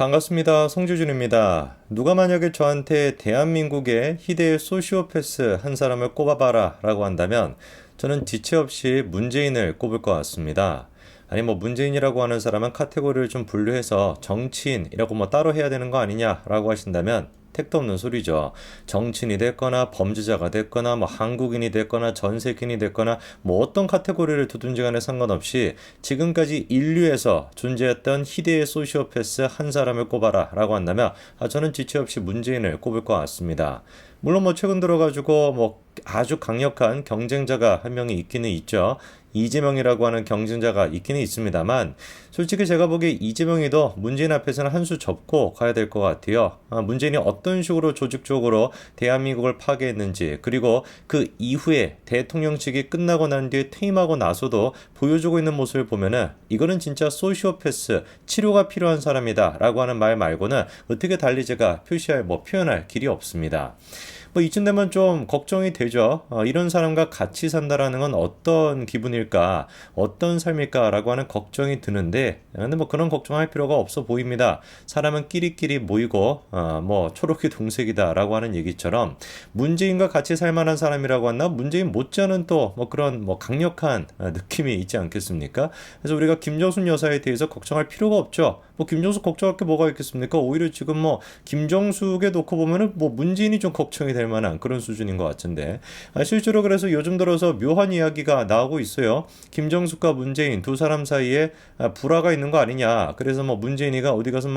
반갑습니다. 송주준입니다. 누가 만약에 저한테 대한민국의 희대의 소시오패스 한 사람을 꼽아봐라 라고 한다면 저는 지체 없이 문재인을 꼽을 것 같습니다. 아니 문재인이라고 하는 사람은 카테고리를 좀 분류해서 정치인이라고 따로 해야 되는 거 아니냐라고 하신다면 택도 없는 소리죠. 정치인이 됐거나 범죄자가 됐거나 한국인이 됐거나 전 세계인이 됐거나 어떤 카테고리를 두든지 간에 상관없이 지금까지 인류에서 존재했던 희대의 소시오패스 한 사람을 꼽아라 라고 한다면 저는 지체 없이 문재인을 꼽을 것 같습니다. 물론 최근 들어가지고 아주 강력한 경쟁자가 한 명이 있기는 있죠. 이재명이라고 하는 경쟁자가 있기는 있습니다만 솔직히 제가 보기에 이재명이도 문재인 앞에서는 한 수 접고 가야 될 것 같아요. 문재인이 어떤 식으로 조직적으로 대한민국을 파괴했는지, 그리고 그 이후에 대통령직이 끝나고 난 뒤에 퇴임하고 나서도 보여주고 있는 모습을 보면은 이거는 진짜 소시오패스, 치료가 필요한 사람이다 라고 하는 말 말고는 어떻게 달리 제가 표현할 길이 없습니다. 이쯤 되면 좀 걱정이 되죠. 이런 사람과 같이 산다라는 건 어떤 기분일까, 어떤 삶일까 라고 하는 걱정이 드는데, 근데 그런 걱정할 필요가 없어 보입니다. 사람은 끼리끼리 모이고 초록이 동색이다 라고 하는 얘기처럼 문재인과 같이 살만한 사람이라고 한다, 문재인 못지않은 또 그런 강력한 느낌이 있지 않겠습니까? 그래서 우리가 김정숙 여사에 대해서 걱정할 필요가 없죠. 김정숙 걱정할 게 뭐가 있겠습니까? 오히려 지금 김정숙에 놓고 보면은 문재인이 좀 걱정이 될 만한 그런 수준인 것 같은데, 실제로 그래서 요즘 들어서 묘한 이야기가 나오고 있어요. 김정숙과 문재인 두 사람 사이에 불화가 있는 거 아니냐. 그래서 문재인이가 어디 가서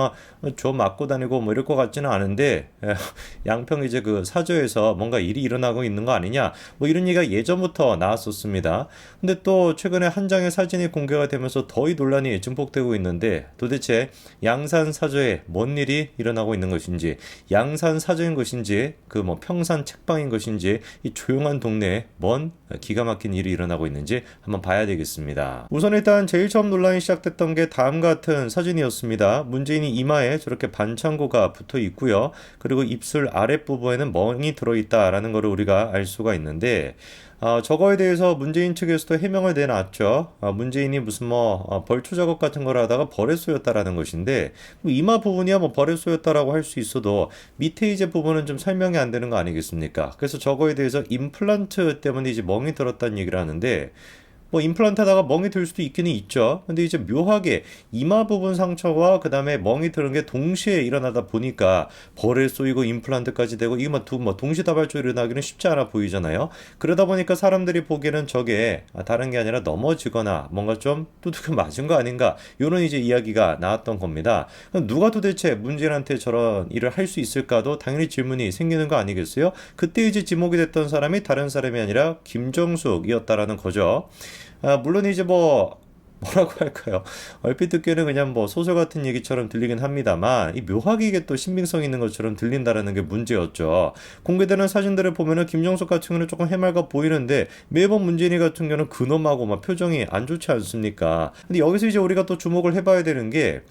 저 맞고 다니고 이럴 것 같지는 않은데 양평 이제 그 사저에서 뭔가 일이 일어나고 있는 거 아니냐. 이런 얘기가 예전부터 나왔었습니다. 근데 또 최근에 한 장의 사진이 공개가 되면서 더 이 논란이 증폭되고 있는데, 도대체 양산 사저에 뭔 일이 일어나고 있는 것인지, 양산 사저인 것인지, 평산 책방인 것인지, 이 조용한 동네에 뭔 기가 막힌 일이 일어나고 있는지 한번 봐야 되겠습니다. 우선 일단 제일 처음 논란이 시작됐던 게 다음 같은 사진이었습니다. 문재인이 이마에 저렇게 반창고가 붙어 있고요. 그리고 입술 아랫부분에는 멍이 들어있다라는 것을 우리가 알 수가 있는데, 저거에 대해서 문재인 측에서도 해명을 내놨죠. 문재인이 무슨 벌초 작업 같은 걸 하다가 벌에 쏘였다라는 것인데, 이마 부분이야 벌에 쏘였다라고 할 수 있어도 밑에 이제 부분은 좀 설명이 안 되는 거 아니겠습니까? 그래서 저거에 대해서 임플란트 때문에 이제 멍이 들었다는 얘기를 하는데, 임플란트에다가 멍이 들 수도 있기는 있죠. 근데 이제 묘하게 이마 부분 상처와 그 다음에 멍이 드는 게 동시에 일어나다 보니까 벌에 쏘이고 임플란트까지 되고 이게 동시다발적으로 일어나기는 쉽지 않아 보이잖아요. 그러다 보니까 사람들이 보기에는 저게 다른 게 아니라 넘어지거나 뭔가 좀 두들겨 맞은 거 아닌가, 이런 이제 이야기가 나왔던 겁니다. 누가 도대체 문재인한테 저런 일을 할 수 있을까도 당연히 질문이 생기는 거 아니겠어요? 그때 이제 지목이 됐던 사람이 다른 사람이 아니라 김정숙이었다라는 거죠. 물론 이제 뭐라고 할까요? 얼핏 듣기에는 그냥 소설 같은 얘기처럼 들리긴 합니다만, 이 묘하게 이게 또 신빙성 있는 것처럼 들린다라는 게 문제였죠. 공개되는 사진들을 보면은 김정숙 같은 경우는 조금 해맑아 보이는데, 매번 문재인이 같은 경우는 근엄하고 표정이 안 좋지 않습니까? 근데 여기서 이제 우리가 또 주목을 해봐야 되는 게,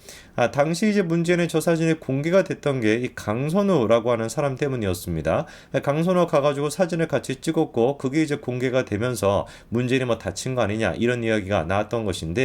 당시 이제 문재인의 저 사진이 공개가 됐던 게 이 강선우라고 하는 사람 때문이었습니다. 강선우 가가지고 사진을 같이 찍었고, 그게 이제 공개가 되면서 문재인이 다친 거 아니냐, 이런 이야기가 나왔던 것인데,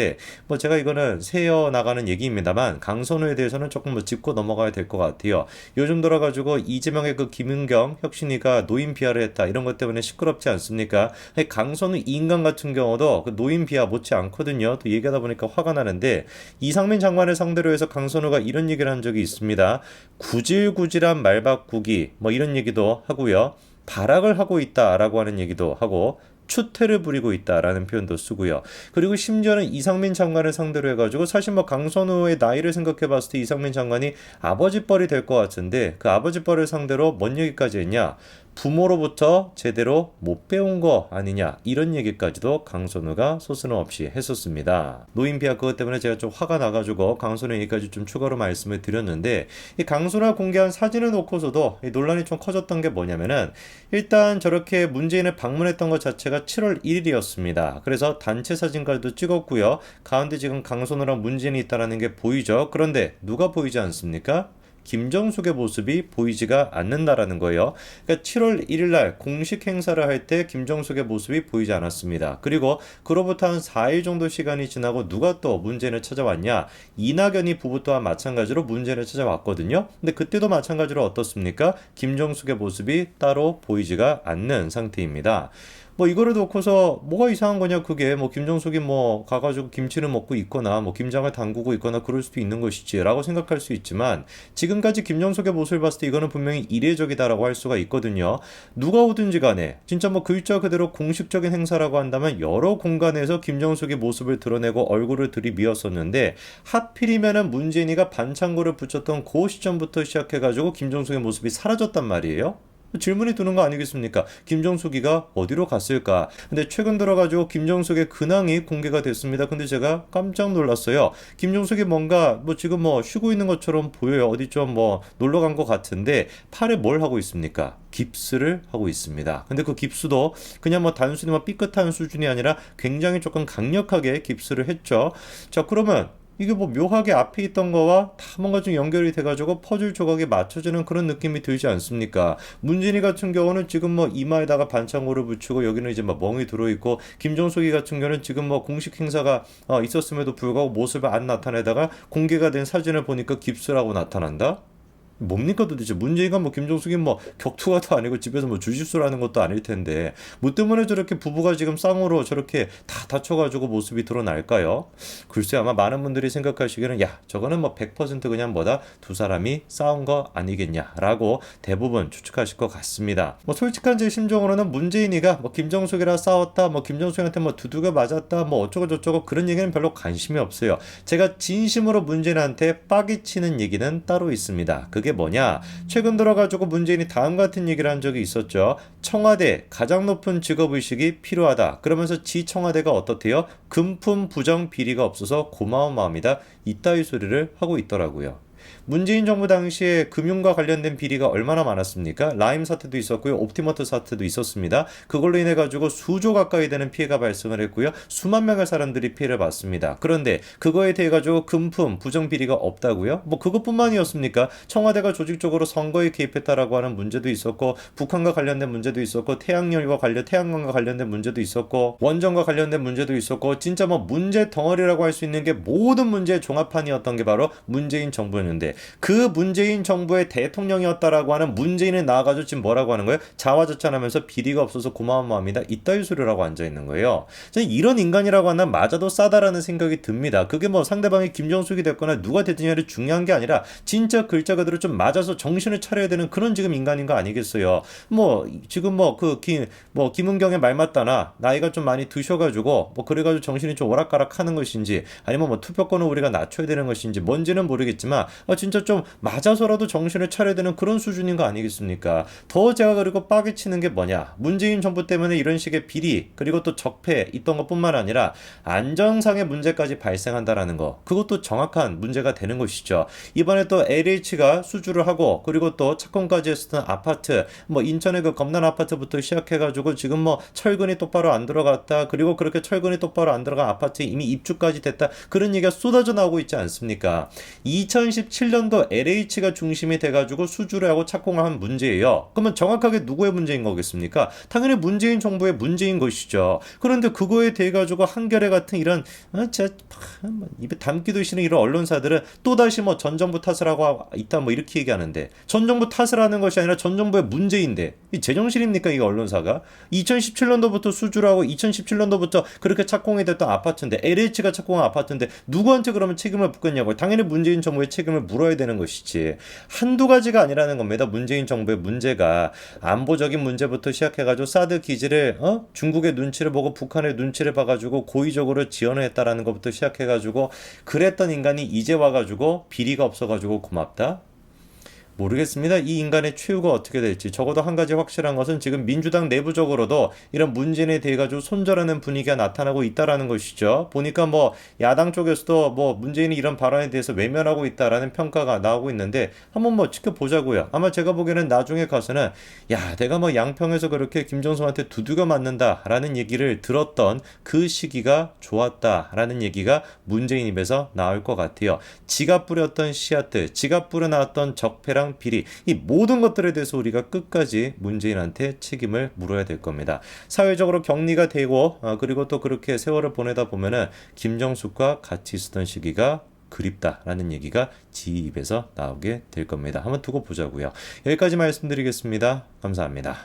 제가 이거는 새어 나가는 얘기입니다만, 강선우에 대해서는 조금 짚고 넘어가야 될 것 같아요. 요즘 들어가지고 이재명의 그 김은경 혁신이가 노인 비하를 했다, 이런 것 때문에 시끄럽지 않습니까? 강선우 인간 같은 경우도 그 노인 비하 못지 않거든요. 또 얘기하다 보니까 화가 나는데, 이상민 장관을 상대로 해서 강선우가 이런 얘기를 한 적이 있습니다. 구질구질한 말바꾸기 이런 얘기도 하고요. 발악을 하고 있다라고 하는 얘기도 하고, 추태를 부리고 있다라는 표현도 쓰고요. 그리고 심지어는 이상민 장관을 상대로 해가지고, 사실 강선우의 나이를 생각해 봤을 때 이상민 장관이 아버지 뻘이 될 것 같은데, 그 아버지 뻘을 상대로 뭔 얘기까지 했냐, 부모로부터 제대로 못 배운 거 아니냐, 이런 얘기까지도 강선우가 서슴없이 했었습니다. 노인 비하 그것 때문에 제가 좀 화가 나가지고 강선우 얘기까지 좀 추가로 말씀을 드렸는데, 이 강선우가 공개한 사진을 놓고서도 이 논란이 좀 커졌던 게 뭐냐면은, 일단 저렇게 문재인을 방문했던 것 자체가 7월 1일이었습니다. 그래서 단체 사진까지도 찍었고요. 가운데 지금 강선우랑 문재인이 있다는 게 보이죠. 그런데 누가 보이지 않습니까? 김정숙의 모습이 보이지가 않는다라는 거예요. 그러니까 7월 1일 날 공식 행사를 할 때 김정숙의 모습이 보이지 않았습니다. 그리고 그로부터 한 4일 정도 시간이 지나고 누가 또 문재인을 찾아왔냐? 이낙연이 부부 또한 마찬가지로 문재인을 찾아왔거든요. 근데 그때도 마찬가지로 어떻습니까? 김정숙의 모습이 따로 보이지가 않는 상태입니다. 뭐 이거를 놓고서 뭐가 이상한 거냐, 그게 뭐 김정숙이 뭐 가가지고 김치를 먹고 있거나 뭐 김장을 담그고 있거나 그럴 수도 있는 것이지라고 생각할 수 있지만, 지금까지 김정숙의 모습을 봤을 때 이거는 분명히 이례적이다라고 할 수가 있거든요. 누가 오든지 간에 진짜 뭐 글자 그대로 공식적인 행사라고 한다면 여러 공간에서 김정숙의 모습을 드러내고 얼굴을 들이미었었는데, 하필이면은 문재인이가 반창고를 붙였던 그 시점부터 시작해가지고 김정숙의 모습이 사라졌단 말이에요. 질문이 드는 거 아니겠습니까? 김정숙이가 어디로 갔을까? 근데 최근 들어가지고 김정숙의 근황이 공개가 됐습니다. 근데 제가 깜짝 놀랐어요. 김정숙이 뭔가 뭐 지금 뭐 쉬고 있는 것처럼 보여요. 어디 좀 뭐 놀러 간 것 같은데, 팔에 뭘 하고 있습니까? 깁스를 하고 있습니다. 근데 그 깁스도 그냥 뭐 단순히 뭐 삐끗한 수준이 아니라 굉장히 조금 강력하게 깁스를 했죠. 자, 그러면 이게 뭐 묘하게 앞에 있던 거와 다 뭔가 좀 연결이 돼가지고 퍼즐 조각에 맞춰지는 그런 느낌이 들지 않습니까? 문진이 같은 경우는 지금 뭐 이마에다가 반창고를 붙이고 여기는 이제 막 멍이 들어있고, 김정숙이 같은 경우는 지금 뭐 공식 행사가 있었음에도 불구하고 모습을 안 나타내다가 공개가 된 사진을 보니까 깁스라고 나타난다? 뭡니까 도대체? 문재인과 뭐 김종숙이 뭐 격투가도 아니고 집에서 뭐 주짓수라는 것도 아닐 텐데, 뭐 때문에 저렇게 부부가 지금 쌍으로 저렇게 다 다쳐가지고 모습이 드러날까요? 글쎄, 아마 많은 분들이 생각하시기에는 야, 저거는 뭐 100% 그냥 뭐다, 두 사람이 싸운 거 아니겠냐라고 대부분 추측하실 것 같습니다. 뭐 솔직한 제 심정으로는 문재인이가 뭐 김정숙이랑 싸웠다, 뭐 김정숙한테 뭐 두들겨 맞았다, 뭐 어쩌고 저쩌고 그런 얘기는 별로 관심이 없어요. 제가 진심으로 문재인한테 빠기 치는 얘기는 따로 있습니다. 그게 뭐냐? 최근 들어가지고 문재인이 다음 같은 얘기를 한 적이 있었죠. 청와대 가장 높은 직업의식이 필요하다. 그러면서 지 청와대가 어떻대요? 금품 부정 비리가 없어서 고마운 마음이다. 이따위 소리를 하고 있더라고요. 문재인 정부 당시에 금융과 관련된 비리가 얼마나 많았습니까? 라임 사태도 있었고요. 옵티머트 사태도 있었습니다. 그걸로 인해 가지고 수조 가까이 되는 피해가 발생을 했고요. 수만 명의 사람들이 피해를 봤습니다. 그런데 그거에 대해 가지고 금품 부정 비리가 없다고요? 뭐 그것뿐만이었습니까? 청와대가 조직적으로 선거에 개입했다라고 하는 문제도 있었고, 북한과 관련된 문제도 있었고, 태양광과 관련된 문제도 있었고, 원전과 관련된 문제도 있었고, 진짜 뭐 문제 덩어리라고 할 수 있는 게 모든 문제의 종합판이었던 게 바로 문재인 정부였는데, 그 문재인 정부의 대통령이었다라고 하는 문재인이 나와가지고 지금 뭐라고 하는 거예요? 자화자찬하면서 비리가 없어서 고마운 마음이다, 이따위 소리라고 앉아있는 거예요. 저는 이런 인간이라고 하면 맞아도 싸다라는 생각이 듭니다. 그게 뭐 상대방이 김정숙이 됐거나 누가 됐느냐를 중요한 게 아니라 진짜 글자 그대로 좀 맞아서 정신을 차려야 되는 그런 지금 인간인 거 아니겠어요? 뭐 지금 김은경의 말 맞다나 나이가 좀 많이 드셔가지고 뭐 그래가지고 정신이 좀 오락가락하는 것인지, 아니면 뭐 투표권을 우리가 낮춰야 되는 것인지 뭔지는 모르겠지만 진짜 좀 맞아서라도 정신을 차려야 되는 그런 수준인 거 아니겠습니까? 더 제가 그리고 빠개치는 게 뭐냐, 문재인 정부 때문에 이런 식의 비리 그리고 또 적폐 있던 것뿐만 아니라 안정상의 문제까지 발생한다라는 거, 그것도 정확한 문제가 되는 것이죠. 이번에 또 LH가 수주를 하고, 그리고 또 착공까지 했었던 아파트, 뭐 인천의 그 검단 아파트부터 시작해가지고 지금 뭐 철근이 똑바로 안 들어갔다, 그리고 그렇게 철근이 똑바로 안 들어간 아파트에 이미 입주까지 됐다, 그런 얘기가 쏟아져 나오고 있지 않습니까? 2017년도 LH가 중심이 돼가지고 수주를 하고 착공을 한 문제예요. 그러면 정확하게 누구의 문제인 거겠습니까? 당연히 문재인 정부의 문제인 것이죠. 그런데 그거에 대해 가지고 한겨레 같은 이런 입에 담기도 싫은 이런 언론사들은 또다시 뭐 전 정부 탓을 하고 있다 뭐 이렇게 얘기하는데, 전 정부 탓을 하는 것이 아니라 전 정부의 문제인데 이 제정신입니까, 이 언론사가? 2017년도부터 수주를 하고 2017년도부터 그렇게 착공이 됐던 아파트인데, LH가 착공한 아파트인데 누구한테 그러면 책임을 묻겠냐고요. 당연히 문재인 정부의 책임을 물어야 되는 것이지. 한두 가지가 아니라는 겁니다. 문재인 정부의 문제가 안보적인 문제부터 시작해가지고 사드 기지를 중국의 눈치를 보고 북한의 눈치를 봐가지고 고의적으로 지원을 했다라는 것부터 시작해가지고, 그랬던 인간이 이제 와가지고 비리가 없어가지고 고맙다. 모르겠습니다. 이 인간의 최후가 어떻게 될지. 적어도 한 가지 확실한 것은 지금 민주당 내부적으로도 이런 문재인에 대해 가지고 손절하는 분위기가 나타나고 있다라는 것이죠. 보니까 뭐 야당 쪽에서도 뭐 문재인이 이런 발언에 대해서 외면하고 있다라는 평가가 나오고 있는데 한번 뭐 지켜보자고요. 아마 제가 보기에는 나중에 가서는 야, 내가 뭐 양평에서 그렇게 김정숙한테 두들겨 맞는다라는 얘기를 들었던 그 시기가 좋았다라는 얘기가 문재인 입에서 나올 것 같아요. 지가 뿌렸던 씨앗들, 지가 뿌려놨던 적폐랑 비리, 이 모든 것들에 대해서 우리가 끝까지 문재인한테 책임을 물어야 될 겁니다. 사회적으로 격리가 되고 그리고 또 그렇게 세월을 보내다 보면은 김정숙과 같이 있었던 시기가 그립다라는 얘기가 지 입에서 나오게 될 겁니다. 한번 두고 보자고요. 여기까지 말씀드리겠습니다. 감사합니다.